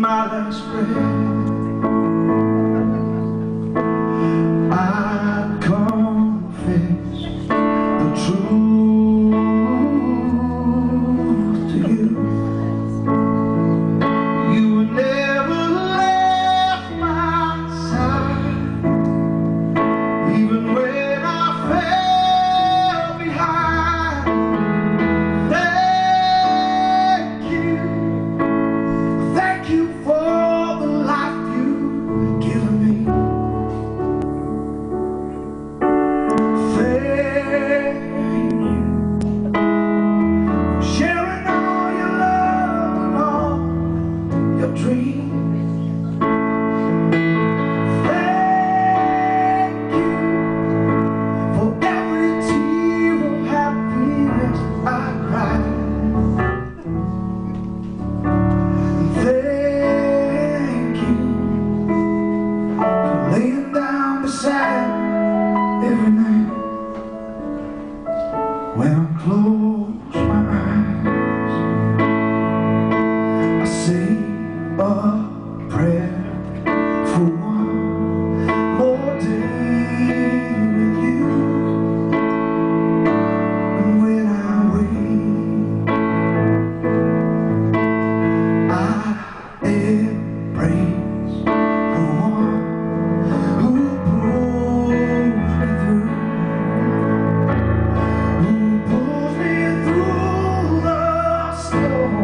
my last breath, I confess the truth to you. You never left my side, even when I fell behind. Thank you for the life you've given me. Thank you for sharing all your love and all your dreams. Thank you for every tear of happiness I cried. Thank you for laying down beside every night. When I close my eyes, I say a prayer for one more day with you. And when I wake, I embrace the one who pulls me through, the storm.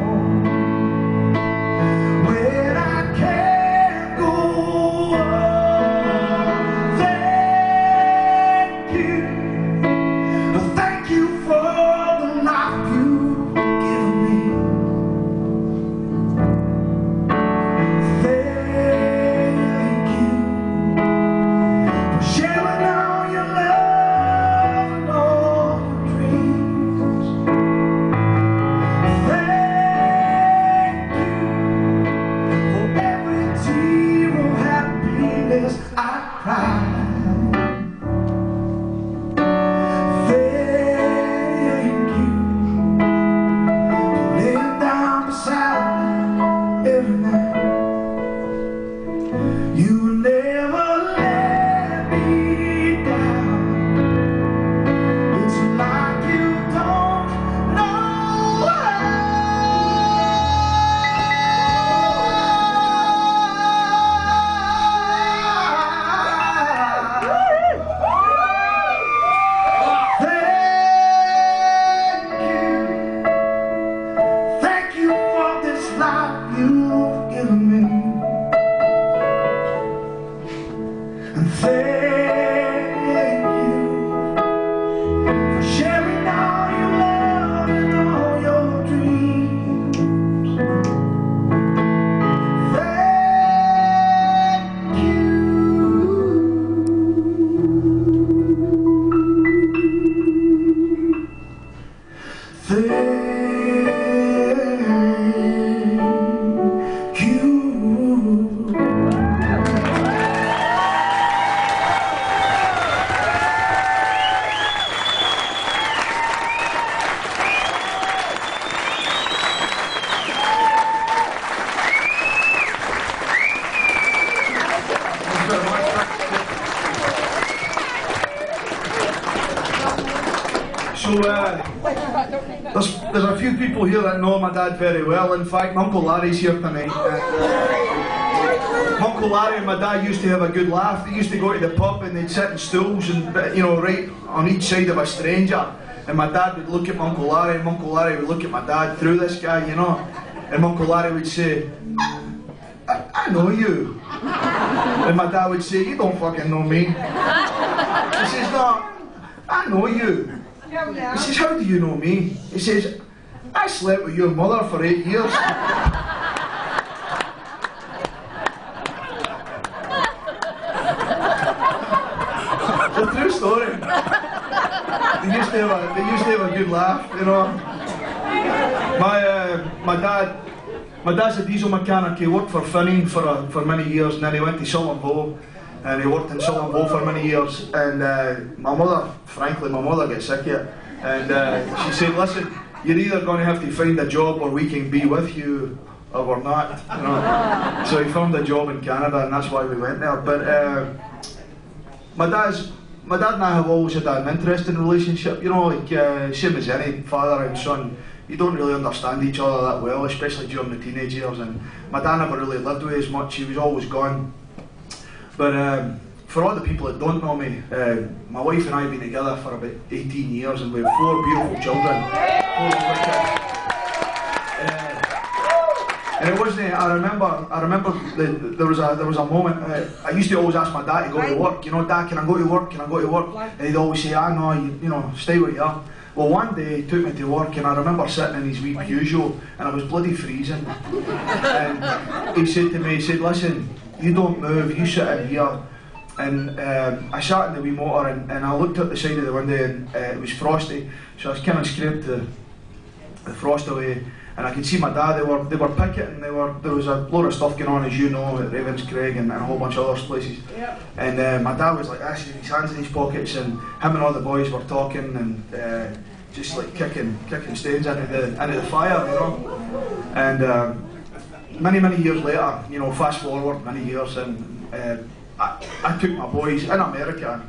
When I can't go on, thank you for the life you've given me. Thank you for sharing all your love and all your dreams. Thank you for every tear of happiness I cried. Thank you for laying down beside every night. You never let me down. It's like you don't know Thank you for this life you've given me. And thank you for sharing all your love and all your dreams. Thank you. Thank you. So there's a few people here that know my dad very well. In fact, my Uncle Larry's here tonight. My Uncle Larry and my dad used to have a good laugh. They used to go to the pub and they'd sit in stools and, you know, right on each side of a stranger. And my dad would look at my Uncle Larry and my Uncle Larry would look at my dad through this guy, you know. And my Uncle Larry would say, I know you. And my dad would say, you don't fucking know me. He says, no, I know you. He says, how do you know me? He says, I slept with your mother for 8 years. It's a true story. They used to have a good laugh, you know. My dad's a diesel mechanic. He worked for Finney for many years, and then he went to Sullenbow, and he worked in Sullenbow for many years. And my mother got sick of it, and she said, listen, you're either going to have to find a job or we can be with you, or we're not, you know. So he found a job in Canada, and that's why we went there. But my dad and I have always had an interesting relationship, you know, like same as any father and son. You don't really understand each other that well, especially during the teenage years. And my dad never really lived with as much; he was always gone. But for all the people that don't know me, my wife and I have been together for about 18 years, and we have 4 beautiful children. 4 lovely kids. And it wasn't. I remember there was a moment. I used to always ask my dad to go to work. You know, Dad, can I go to work? Can I go to work? And he'd always say, "Ah, no, you know, stay where you are." Well, one day he took me to work, and I remember sitting in his wee Peugeot, and I was bloody freezing. And he said to me, he said, "Listen, you don't move. You sit in here." And I sat in the wee motor, and I looked at the side of the window, and it was frosty, so I was kind of scraped the frost away. And I could see my dad, they were picketing, there was a load of stuff going on, as you know, at Ravenscraig and a whole bunch of other places. Yep. And my dad was like this, with his hands in his pockets, and him and all the boys were talking and just like kicking stains into the fire, you know. And many years later, you know, fast forward many years, and I took my boys in America.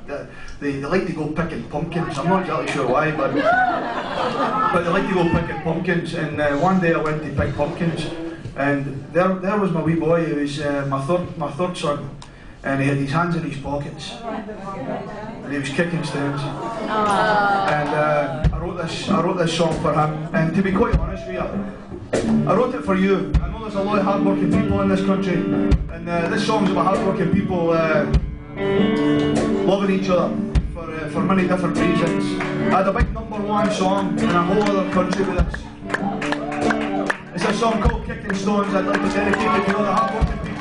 They like to go picking pumpkins. I'm not exactly sure why, but they like to go picking pumpkins. And one day I went to pick pumpkins, and there was my wee boy. He was my third son, and he had his hands in his pockets, and he was kicking stones. And I wrote this song for him. And to be quite honest with you, I wrote it for you. I know there's a lot of hard-working people in this country, and this song's about hard-working people loving each other for many different reasons. I had a big #1 song in a whole other country with this. It's a song called "Kicking Stones." I'd like to dedicate it to all the hard-working people.